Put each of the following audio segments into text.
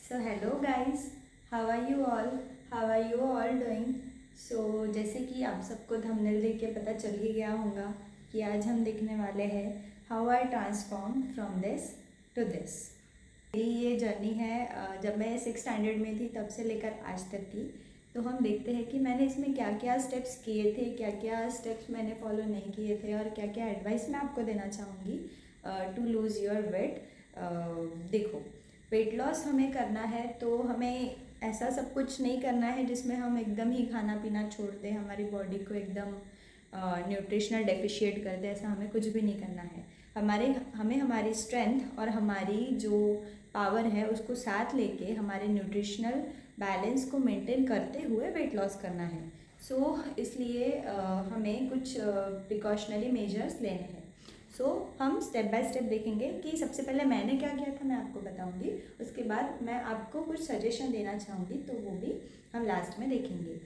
So hello guys, how are you all? How are you all doing? So जैसे कि आप सबको thumbnail देख के पता चल ही गया होगा कि आज हम देखने वाले हैं how I transform from this to this. ये जर्नी है जब मैं 6th स्टैंडर्ड में थी तब से लेकर आज तक की। तो हम देखते हैं कि मैंने इसमें क्या क्या स्टेप्स किए थे, क्या क्या स्टेप्स मैंने फॉलो नहीं किए थे और क्या क्या एडवाइस मैं आपको देना चाहूँगी टू लूज़ योर वेट। देखो, वेट लॉस हमें करना है तो हमें ऐसा सब कुछ नहीं करना है जिसमें हम एकदम ही खाना पीना छोड़ दें, हमारी बॉडी को एकदम न्यूट्रिशनल डेफिशिएट कर दें। ऐसा हमें कुछ भी नहीं करना है। हमें हमारी स्ट्रेंथ और हमारी जो पावर है उसको साथ लेके हमारे न्यूट्रिशनल बैलेंस को मेंटेन करते हुए वेट लॉस करना है। इसलिए हमें कुछ प्रिकॉशनरी मेजर्स लेने हैं। हम स्टेप बाय स्टेप देखेंगे कि सबसे पहले मैंने क्या किया था मैं आपको बताऊंगी, उसके बाद मैं आपको कुछ सजेशन देना चाहूँगी तो वो भी हम लास्ट में देखेंगे।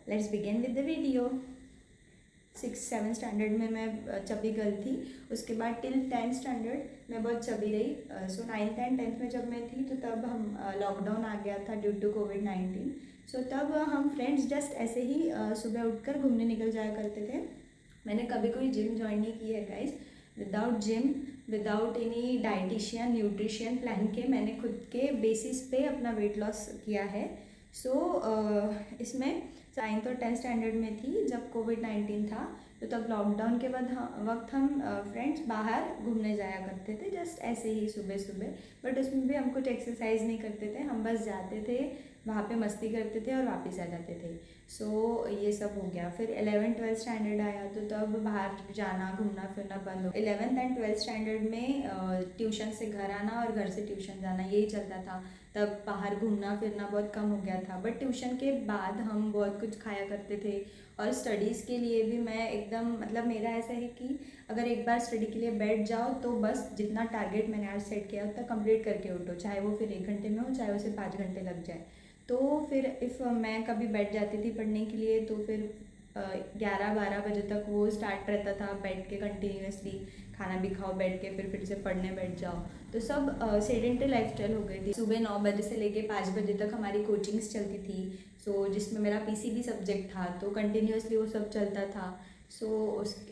Let's begin with the video. 6th-7th standard में मैं चबी गर्ल थी। उसके बाद टिल 10th स्टैंडर्ड मैं बहुत चबी रही। 9th एंड 10th में जब मैं थी तो तब हम लॉकडाउन आ गया था ड्यू टू कोविड-19। तब हम फ्रेंड्स जस्ट ऐसे ही सुबह उठकर घूमने निकल जाया करते थे। मैंने कभी कोई जिम ज्वाइन नहीं की है guys. Without gym, without any dietitian nutrition plan के मैंने खुद के बेसिस पे अपना वेट लॉस किया है। इसमें 9th और 10th स्टैंडर्ड में थी जब कोविड-19 था। तो तब लॉकडाउन के बाद वक्त हम फ्रेंड्स बाहर घूमने जाया करते थे जस्ट ऐसे ही सुबह सुबह। बट उसमें भी हम कुछ एक्सरसाइज नहीं करते थे, हम बस जाते थे वहाँ पे मस्ती करते थे और वापस आ जाते थे। ये सब हो गया। फिर 11th-12th स्टैंडर्ड आया तो तब बाहर जाना घूमना फिरना बंद हो। 11th एंड 12th स्टैंडर्ड में ट्यूशन से घर आना और घर से ट्यूशन जाना यही चलता था। तब बाहर घूमना फिरना बहुत कम हो गया था। बट ट्यूशन के बाद हम बहुत कुछ खाया करते थे और स्टडीज़ के लिए भी मैं एकदम मेरा ऐसा है कि अगर एक बार स्टडी के लिए बैठ जाओ तो बस जितना टारगेट मैंने आज सेट किया उतना कंप्लीट करके उठो, चाहे वो फिर 1 घंटे में हो चाहे उसे 5 घंटे लग जाए। तो फिर मैं कभी बैठ जाती थी पढ़ने के लिए तो फिर 11-12 बजे तक वो स्टार्ट रहता था, बैठ के कंटिन्यूसली खाना भी खाओ बैठ के फिर से पढ़ने बैठ जाओ। तो सब सेडेंटरी लाइफस्टाइल हो गई थी। सुबह 9 बजे से लेके 5 बजे तक हमारी कोचिंग्स चलती थी। जिसमें मेरा पीसीबी सब्जेक्ट था तो कंटिन्यूसली वो सब चलता था।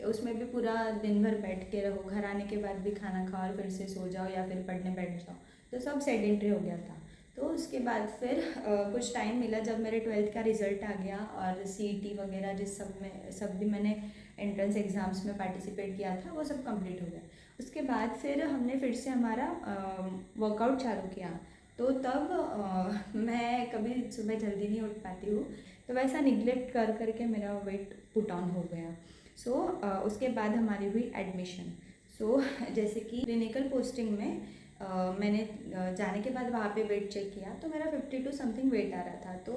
उसमें भी पूरा दिन भर बैठ के रहो, घर आने के बाद भी खाना खाओ और फिर से सो जाओ या फिर पढ़ने बैठ जाओ। तो सब सेडेंटरी हो गया था। तो उसके बाद फिर कुछ टाइम मिला जब मेरे 12th का रिज़ल्ट आ गया और सीईटी वगैरह जिस सब भी मैंने एंट्रेंस एग्ज़ाम्स में पार्टिसिपेट किया था वो सब कंप्लीट हो गया। उसके बाद फिर हमने फिर से हमारा वर्कआउट चालू किया। तो तब मैं कभी सुबह जल्दी नहीं उठ पाती हूँ तो वैसा निगलेक्ट कर करके मेरा वेट पुट ऑन हो गया। उसके बाद हमारी हुई एडमिशन। जैसे कि क्लिनिकल पोस्टिंग में मैंने जाने के बाद वहाँ पे वेट चेक किया तो मेरा 52 समथिंग वेट आ रहा था। तो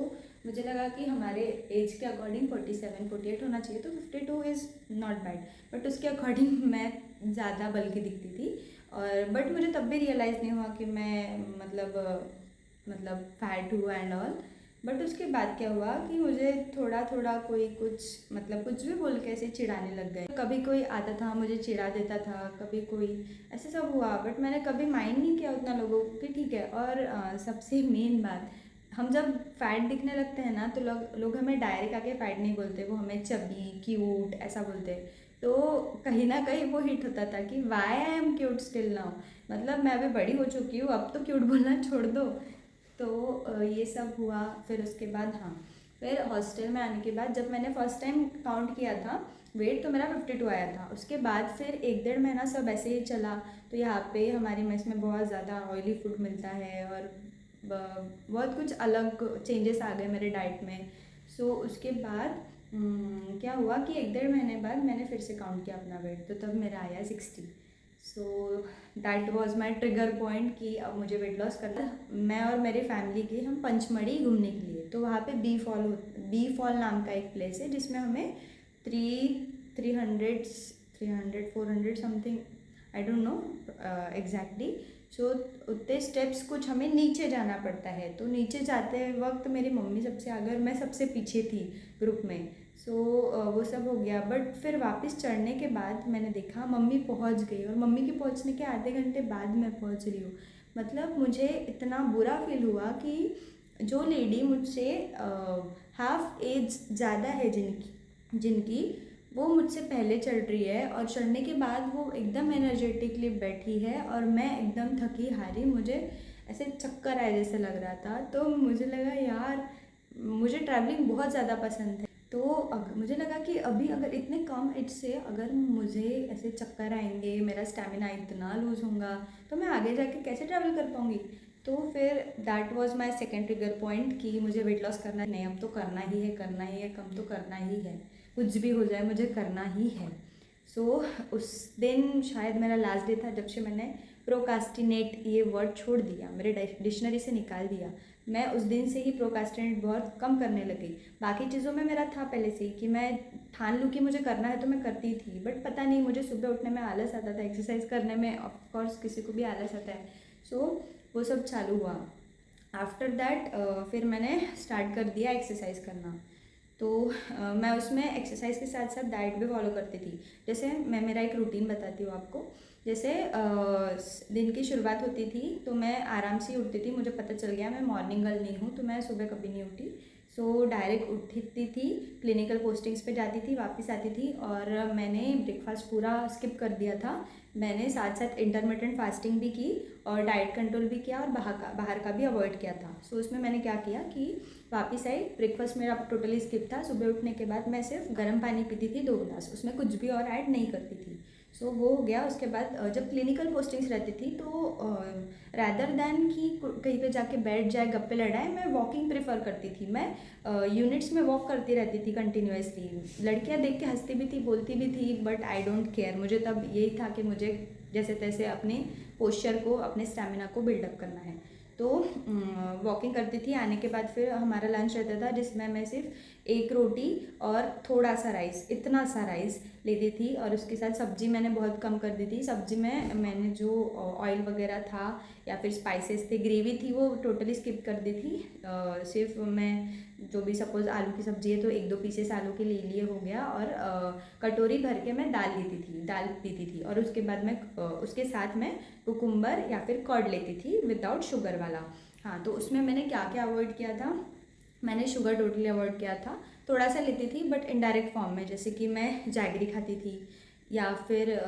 मुझे लगा कि हमारे एज के अकॉर्डिंग 47-48 होना चाहिए, तो 52 इज़ नॉट बैड। बट उसके अकॉर्डिंग मैं ज़्यादा बल्कि दिखती थी और बट मुझे तब भी रियलाइज़ नहीं हुआ कि मैं फैट हुआ एंड ऑल। बट उसके बाद क्या हुआ कि मुझे थोड़ा थोड़ा कोई कुछ कुछ भी बोल के ऐसे चिढ़ाने लग गए। कभी कोई आता था मुझे चिढ़ा देता था, कभी कोई ऐसे सब हुआ। बट मैंने कभी माइंड नहीं किया उतना लोगों को कि ठीक है। और सबसे मेन बात, हम जब फैट दिखने लगते हैं ना तो लोग हमें डायरेक्ट आके फैट नहीं बोलते, वो हमें चबी क्यूट ऐसा बोलते हैं। तो कहीं ना कहीं वो हिट होता था कि why I am cute still now, मैं अभी बड़ी हो चुकी हूँ, अब तो क्यूट बोलना छोड़ दो। तो ये सब हुआ। फिर उसके बाद फिर हॉस्टल में आने के बाद जब मैंने फर्स्ट टाइम काउंट किया था वेट तो मेरा 52 आया था। उसके बाद फिर 1-1.5 महीना सब ऐसे ही चला। तो यहाँ पे हमारी मेस में बहुत ज़्यादा ऑयली फूड मिलता है और बहुत कुछ अलग चेंजेस आ गए मेरे डाइट में। उसके बाद क्या हुआ कि 1-1.5 महीने बाद मैंने फिर से काउंट किया अपना वेट तो तब मेरा आया 60। That was my trigger point कि अब मुझे वेट लॉस करना। मैं और मेरी फैमिली गए हम पंचमढ़ी घूमने के लिए। तो वहाँ पे बी फॉल नाम का एक प्लेस है जिसमें हमें 300-400 something, I don't know exactly. उतने स्टेप्स कुछ हमें नीचे जाना पड़ता है। तो नीचे जाते वक्त मेरी मम्मी सबसे आगे और मैं सबसे पीछे थी ग्रुप में। वो सब हो गया। बट फिर वापस चढ़ने के बाद मैंने देखा मम्मी पहुंच गई और मम्मी के पहुंचने के आधे घंटे बाद मैं पहुंच रही हूँ। मतलब मुझे इतना बुरा फील हुआ कि जो लेडी मुझसे हाफ एज ज़्यादा है जिनकी वो मुझसे पहले चढ़ रही है, और चढ़ने के बाद वो एकदम एनर्जेटिकली बैठी है और मैं एकदम थकी हारी, मुझे ऐसे चक्कर आए जैसे लग रहा था। तो मुझे लगा यार, मुझे ट्रैवलिंग बहुत ज़्यादा पसंद है, तो मुझे लगा कि अभी अगर इतने कम एज से अगर मुझे ऐसे चक्कर आएंगे, मेरा स्टेमिना इतना लूज़ होगा, तो मैं आगे जाके कैसे ट्रैवल कर पाऊँगी। तो फिर that was my second trigger point कि मुझे वेट लॉस करना नहीं, अब तो करना ही है, करना ही है, कम तो करना ही है, कुछ भी हो जाए मुझे करना ही है। सो उस दिन शायद मेरा लास्ट डे था जब से मैंने प्रोकास्टिनेट ये वर्ड छोड़ दिया, मेरे डिक्शनरी से निकाल दिया। मैं उस दिन से ही प्रोकास्टिनेट बहुत कम करने लगी। बाकी चीज़ों में मेरा था पहले से ही कि मैं ठान लूँ कि मुझे करना है तो मैं करती थी, बट पता नहीं मुझे सुबह उठने में आलस आता था, एक्सरसाइज करने में ऑफकोर्स किसी को भी आलस आता है। सो वो सब चालू हुआ। आफ्टर दैट फिर मैंने स्टार्ट कर दिया एक्सरसाइज करना। तो मैं उसमें एक्सरसाइज के साथ साथ डाइट भी फॉलो करती थी। जैसे मैं मेरा एक रूटीन बताती हूँ आपको। जैसे दिन की शुरुआत होती थी तो मैं आराम से उठती थी, मुझे पता चल गया मैं मॉर्निंग गर्ल नहीं हूँ, तो मैं सुबह कभी नहीं उठी। सो डायरेक्ट उठती थी, क्लिनिकल पोस्टिंग्स पे जाती थी, वापस आती थी, और मैंने ब्रेकफास्ट पूरा स्किप कर दिया था। मैंने साथ साथ इंटरमिटेंट फास्टिंग भी की और डाइट कंट्रोल भी किया और बाहर का भी अवॉइड किया था। सो उसमें मैंने क्या किया कि वापस आई, ब्रेकफास्ट मेरा टोटली स्किप था। सुबह उठने के बाद मैं सिर्फ गर्म पानी पीती थी 2 गिलास, उसमें कुछ भी और ऐड नहीं करती थी। सो वो हो गया। उसके बाद जब क्लिनिकल पोस्टिंग्स रहती थी तो रैदर दैन कि कहीं पे जाके बैठ जाए गप्पे लड़ाए, मैं वॉकिंग प्रेफर करती थी। मैं यूनिट्स में वॉक करती रहती थी कंटिन्यूसली। लड़कियां देख के हंसती भी थी, बोलती भी थी, बट आई डोंट केयर। मुझे तब यही था कि मुझे जैसे तैसे अपने पोस्चर को, अपने स्टैमिना को बिल्डअप करना है। तो वॉकिंग करती थी। आने के बाद फिर हमारा लंच रहता था जिसमें मैं सिर्फ एक रोटी और थोड़ा सा राइस, इतना सा राइस लेती थी, और उसके साथ सब्जी मैंने बहुत कम कर दी थी। सब्जी में मैंने जो ऑयल वगैरह था या फिर स्पाइसेस थे, ग्रेवी थी, वो टोटली स्किप कर दी थी। सिर्फ मैं जो भी सपोज़ आलू की सब्ज़ी है तो 1-2 पीसेस आलू के ले लिए हो गया, और कटोरी भर के मैं दाल पीती थी, और उसके बाद मैं उसके साथ मैं कुकुम्बर या फिर कर्ड लेती थी विदाउट शुगर वाला। हाँ, तो उसमें मैंने क्या क्या अवॉइड किया था, मैंने शुगर टोटली अवॉइड किया था। थोड़ा सा लेती थी बट इनडायरेक्ट फॉर्म में, जैसे कि मैं जैगरी खाती थी या फिर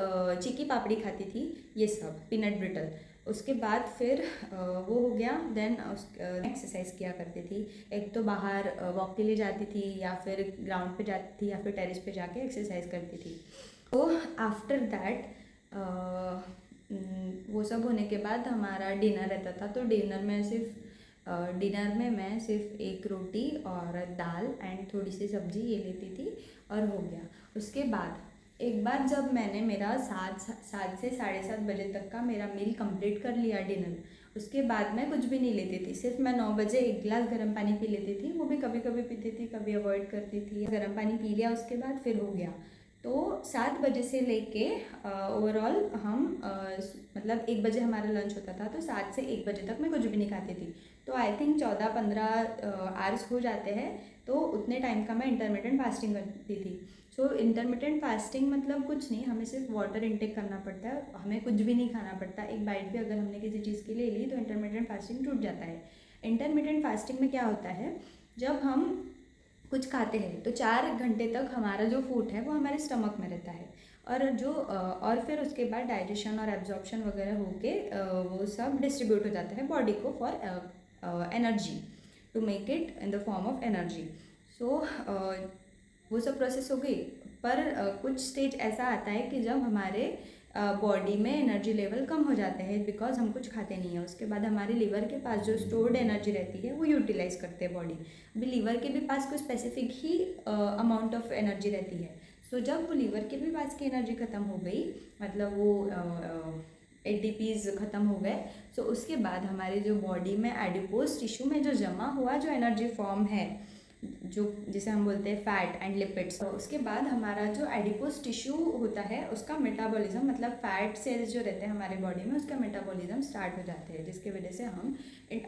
चिक्की पापड़ी खाती थी, ये सब पीनट ब्रिटल। उसके बाद फिर वो हो गया। देन एक्सरसाइज किया करती थी। एक तो बाहर वॉक के लिए जाती थी या फिर ग्राउंड पे जाती थी या फिर टेरेस पे जाके एक्सरसाइज करती थी। तो आफ्टर दैट वो सब होने के बाद हमारा डिनर रहता था। तो डिनर में मैं सिर्फ एक रोटी और दाल एंड थोड़ी सी सब्जी ये लेती थी और हो गया। उसके बाद एक बार जब मैंने मेरा 7 से 7:30 बजे तक का मेरा मील कंप्लीट कर लिया डिनर, उसके बाद मैं कुछ भी नहीं लेती थी। सिर्फ मैं 9 बजे 1 गिलास गर्म पानी पी लेती थी, वो भी कभी कभी पीती थी, कभी अवॉइड करती थी। गर्म पानी पी लिया उसके बाद फिर हो गया। तो 7 बजे से लेके ओवरऑल हम मतलब 1 बजे हमारा लंच होता था, तो 7 से 1 बजे तक मैं कुछ भी नहीं खाती थी। तो आई थिंक 14-15 आवर्स हो जाते हैं। तो उतने टाइम का मैं इंटरमिटेंट फास्टिंग करती थी। सो इंटरमिटेंट फास्टिंग मतलब कुछ नहीं, हमें सिर्फ वाटर इनटेक करना पड़ता है, हमें कुछ भी नहीं खाना पड़ता। एक बाइट भी अगर हमने किसी चीज़ के लिए ली तो इंटरमिटेंट फास्टिंग टूट जाता है। इंटरमिटेंट फास्टिंग में क्या होता है, जब हम कुछ खाते हैं तो 4 घंटे तक हमारा जो फूड है वो हमारे स्टमक में रहता है, और फिर उसके बाद डाइजेशन और एब्जॉर्प्शन वगैरह होके वो सब डिस्ट्रीब्यूट हो जाता है बॉडी को for energy, to make it in the form of energy. So वो सब प्रोसेस हो गई। पर कुछ स्टेज ऐसा आता है कि जब हमारे बॉडी में एनर्जी लेवल कम हो जाते हैं बिकॉज हम कुछ खाते नहीं हैं। उसके बाद हमारे लीवर के पास जो स्टोर्ड एनर्जी रहती है वो यूटिलाइज करते हैं बॉडी। अभी लीवर के भी पास कोई specific he amount of energy रहती है। सो जब वो लीवर के भी पास की एनर्जी ख़त्म हो गई, मतलब वो ATPs ख़त्म हो गए, सो उसके बाद हमारे जो बॉडी में एडिपोज टिश्यू में जो जमा हुआ जो एनर्जी फॉर्म है, जो जिसे हम बोलते हैं फैट एंड लिपिड्स, तो उसके बाद हमारा जो एडिपोज टिश्यू होता है उसका मेटाबॉलिज्म, मतलब फैट सेल्स जो रहते हैं हमारे बॉडी में, उसका मेटाबॉलिज्म स्टार्ट हो जाते हैं, जिसके वजह से हम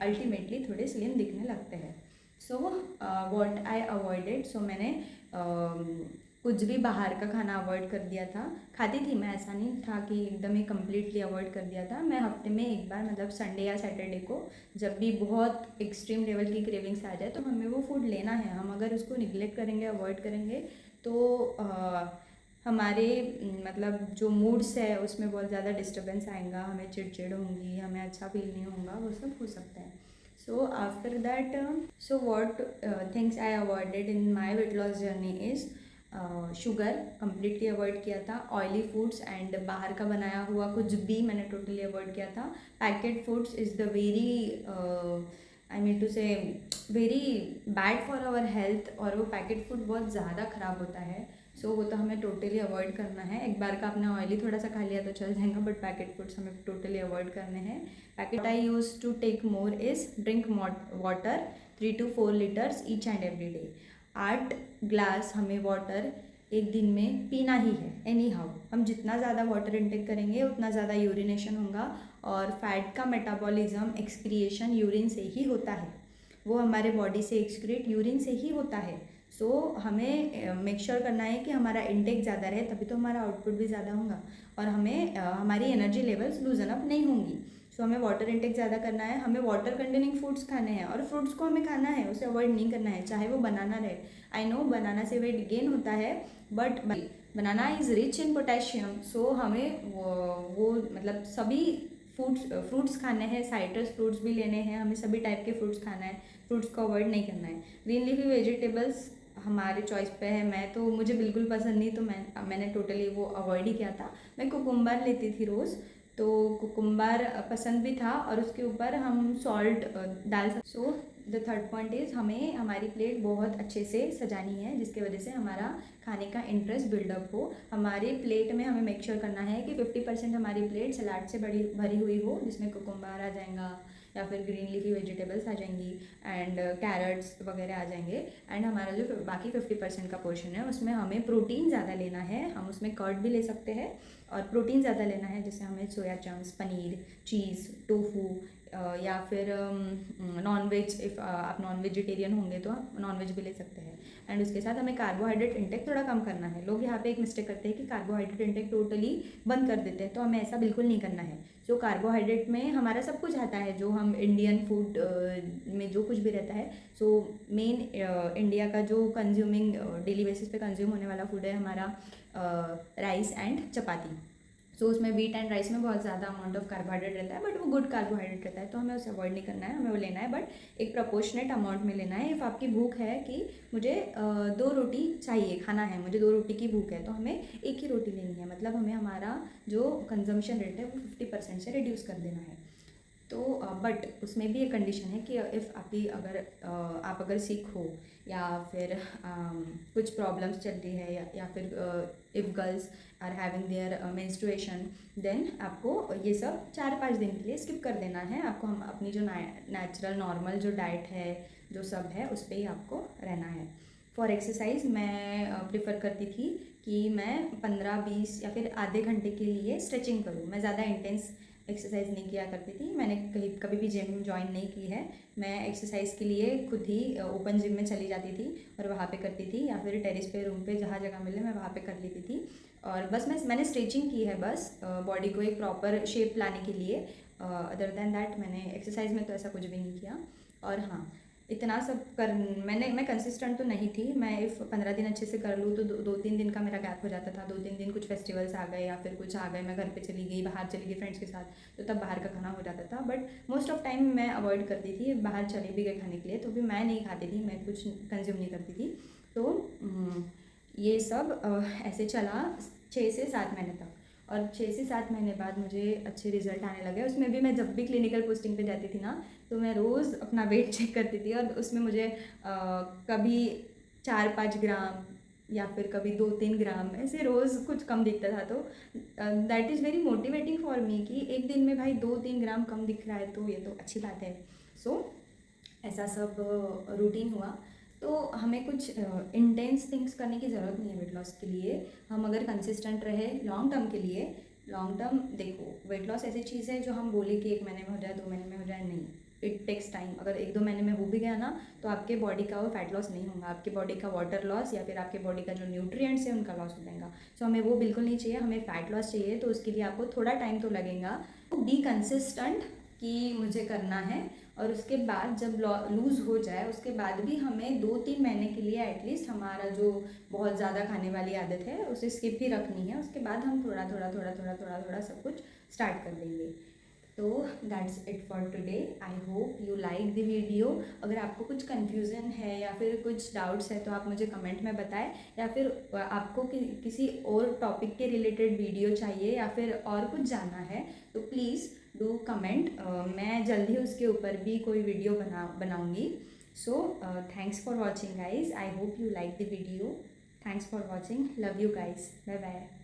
अल्टीमेटली थोड़े स्लिम दिखने लगते हैं। सो व्हाट आई अवॉइडेड, सो मैंने कुछ भी बाहर का खाना अवॉइड कर दिया था। खाती थी मैं, ऐसा नहीं था कि एकदम ही कम्प्लीटली अवॉइड कर दिया था। मैं हफ्ते में एक बार, मतलब संडे या सैटरडे को, जब भी बहुत एक्सट्रीम लेवल की क्रेविंग्स आ जाए तो हमें वो फूड लेना है। हम अगर उसको निगलेक्ट करेंगे, अवॉइड करेंगे तो हमारे मतलब जो मूड्स है उसमें बहुत ज़्यादा डिस्टर्बेंस आएगा, हमें चिड़चिड़ होंगी, हमें अच्छा फील नहीं होगा, वो सब हो सकता है। So after that, so what things I avoided in my weight loss journey is sugar completely avoid किया था, ऑयली फूड्स एंड बाहर का बनाया हुआ कुछ भी मैंने टोटली अवॉइड किया था। Packet foods is the very I mean to say very bad for our health, और वो पैकेट फूड बहुत ज़्यादा ख़राब होता है। सो वो तो हमें टोटली अवॉइड करना है। एक बार का आपने ऑयली थोड़ा सा खा लिया तो चल जाएगा, बट पैकेट फूड्स हमें टोटली अवॉइड करने हैं। Packet I use to take more is drink water 3 to 4 litres each and every day. 8 glass हमें वाटर एक दिन में पीना ही है, एनी हाउ। हम जितना ज़्यादा वाटर इंटेक करेंगे उतना ज़्यादा यूरिनेशन होगा, और फैट का मेटाबॉलिज्म एक्सक्रिएशन यूरिन से ही होता है, वो हमारे बॉडी से एक्सक्रीट यूरिन से ही होता है। सो हमें मेक श्योर करना है कि हमारा इंटेक ज़्यादा रहे, तभी तो हमारा आउटपुट भी ज़्यादा होगा, और हमें हमारी एनर्जी लेवल्स लूजन अप नहीं होंगी। सो हमें वाटर इंटेक ज़्यादा करना है, हमें वाटर कंटेनिंग फूड्स खाने हैं, और फ्रूट्स को हमें खाना है, उसे अवॉइड नहीं करना है, चाहे वो बनाना रहे। आई नो बनाना से वेट गेन होता है, but banana is rich in potassium. So हमें वो मतलब सभी फ्रूट्स खाने हैं, साइट्रस फ्रूट्स भी लेने हैं, हमें सभी टाइप के फ्रूट्स खाना है, फ्रूट्स को अवॉइड नहीं करना है। ग्रीन लीफी वेजिटेबल्स हमारे चॉइस पे है, मैं तो मुझे बिल्कुल पसंद नहीं, तो मैंने टोटली वो अवॉइड ही किया था। मैं कुकुम्बर लेती थी रोज़, तो कुकुम्बर पसंद भी था, और उसके ऊपर हम सॉल्ट डाल सकते। So the third point is हमें हमारी प्लेट बहुत अच्छे से सजानी है, जिसके वजह से हमारा खाने का इंटरेस्ट बिल्डअप हो। हमारे प्लेट में हमें मेक श्योर करना है कि 50% हमारी प्लेट सलाद से भरी हुई हो, जिसमें कुकुम्बर आ जाएगा, या फिर ग्रीन लीफी वेजिटेबल्स आ जाएंगी, एंड कैरेट्स वगैरह आ जाएंगे। एंड हमारा जो बाकी 50% का पोर्शन है उसमें हमें प्रोटीन ज़्यादा लेना है। हम उसमें कर्ड भी ले सकते हैं, और प्रोटीन ज़्यादा लेना है, जैसे हमें सोया चंक्स, पनीर, चीज़, टोफू, या फिर नॉन वेज, इफ़ आप नॉन वेजिटेरियन होंगे तो आप नॉन वेज भी ले सकते हैं। एंड उसके साथ हमें कार्बोहाइड्रेट इंटेक थोड़ा कम करना है। लोग यहाँ पे एक मिस्टेक करते हैं कि कार्बोहाइड्रेट इंटेक टोटली बंद कर देते हैं, तो हमें ऐसा बिल्कुल नहीं करना है। जो कार्बोहाइड्रेट में हमारा सब कुछ आता है, जो हम इंडियन फूड में जो कुछ भी रहता है। सो मेन इंडिया का जो कंज्यूमिंग डेली बेसिस पे कंज्यूम होने वाला फूड है हमारा राइस एंड चपाती। सो उसमें व्हीट एंड राइस में बहुत ज़्यादा अमाउंट ऑफ कार्बोहाइड्रेट रहता है, बट वो गुड कार्बोहाइड्रेट रहता है, तो हमें उसे अवॉइड नहीं करना है, हमें वो लेना है, बट एक प्रपोर्शनेट अमाउंट में लेना है। इफ़ आपकी भूख है कि मुझे 2 रोटी चाहिए, खाना है, मुझे 2 रोटी की भूख है, तो हमें एक ही रोटी लेनी है, मतलब हमें हमारा जो कंजम्पशन रेट है वो 50% से रिड्यूस कर देना है। तो बट उसमें भी एक कंडीशन है कि इफ़ आप अगर सिक हो, या फिर कुछ प्रॉब्लम्स चल रही है, या फिर if girls are having their menstruation, then आपको ये सब 4-5 दिन के लिए स्किप कर देना है। आपको हम अपनी जो नेचुरल नॉर्मल जो डाइट है, जो सब है, उस पर ही आपको रहना है। फॉर एक्सरसाइज मैं प्रेफर करती थी कि मैं 15-20 या फिर आधे घंटे के लिए स्ट्रेचिंग करूँ। मैं ज़्यादा इंटेंस एक्सरसाइज नहीं किया करती थी, मैंने कभी भी जिम ज्वाइन नहीं की है। मैं एक्सरसाइज के लिए खुद ही ओपन जिम में चली जाती थी और वहाँ पे करती थी, या फिर टेरेस पे, रूम पे, जहाँ जगह मिले मैं वहाँ पे कर लेती थी। और बस मैंने स्ट्रेचिंग की है, बस बॉडी को एक प्रॉपर शेप लाने के लिए। अदर देन दैट मैंने एक्सरसाइज में तो ऐसा कुछ भी नहीं किया। और हाँ, इतना सब मैं कंसिस्टेंट तो नहीं थी। मैं इफ़ 15 दिन अच्छे से कर लूँ तो 2-3 दिन का मेरा गैप हो जाता था। 2-3 दिन कुछ फेस्टिवल्स आ गए या फिर कुछ आ गए, मैं घर पे चली गई, बाहर चली गई फ्रेंड्स के साथ, तो तब बाहर का खाना हो जाता था। बट मोस्ट ऑफ टाइम मैं अवॉइड करती थी। बाहर चले भी गए खाने के लिए तो भी मैं नहीं खाती थी, मैं कुछ कंज्यूम नहीं करती थी। तो ये सब ऐसे चला 6 से 7 महीने तक। और 6 से 7 महीने बाद मुझे अच्छे रिजल्ट आने लगे। उसमें भी मैं जब भी क्लिनिकल पोस्टिंग पे जाती थी ना, तो मैं रोज़ अपना वेट चेक करती थी, और उसमें मुझे कभी 4-5 ग्राम या फिर कभी 2-3 ग्राम ऐसे रोज़ कुछ कम दिखता था। तो that is very motivating for me कि एक दिन में भाई 2-3 ग्राम कम दिख रहा है, तो ये तो अच्छी बात है। सो ऐसा सब रूटीन हुआ। तो हमें कुछ इंटेंस थिंग्स करने की ज़रूरत नहीं है वेट लॉस के लिए। हम अगर कंसिस्टेंट रहे लॉन्ग टर्म के लिए, लॉन्ग टर्म देखो, वेट लॉस ऐसी चीज़ है जो हम बोले कि 1 महीने में हो जाए, 2 महीने में हो जाए, नहीं। It takes time. अगर 1-2 महीने में हो भी गया ना तो आपके बॉडी का वो फैट लॉस नहीं होगा, आपके बॉडी का वाटर लॉस या फिर आपके बॉडी का जो न्यूट्रिएंट्स है उनका लॉस हो जाएगा। सो हमें वो बिल्कुल नहीं चाहिए, हमें फैट लॉस चाहिए। तो उसके लिए आपको थोड़ा टाइम तो लगेगा, बी कंसिस्टेंट कि मुझे करना है। और उसके बाद जब लूज़ हो जाए उसके बाद भी हमें 2-3 महीने के लिए एटलीस्ट हमारा जो बहुत ज़्यादा खाने वाली आदत है उसे स्किप ही रखनी है। उसके बाद हम थोड़ा थोड़ा सब कुछ स्टार्ट कर देंगे। तो that's it for today. I hope you like the video. अगर आपको कुछ कन्फ्यूज़न है या फिर कुछ डाउट्स है तो आप मुझे कमेंट में बताएं, या फिर आपको किसी और टॉपिक के रिलेटेड वीडियो चाहिए या फिर और कुछ जानना है तो प्लीज़ डू कमेंट। मैं जल्दी उसके ऊपर भी कोई वीडियो बनाऊँगी। So thanks for watching guys. I hope you like the video. Thanks for watching. Love you guys. Bye bye.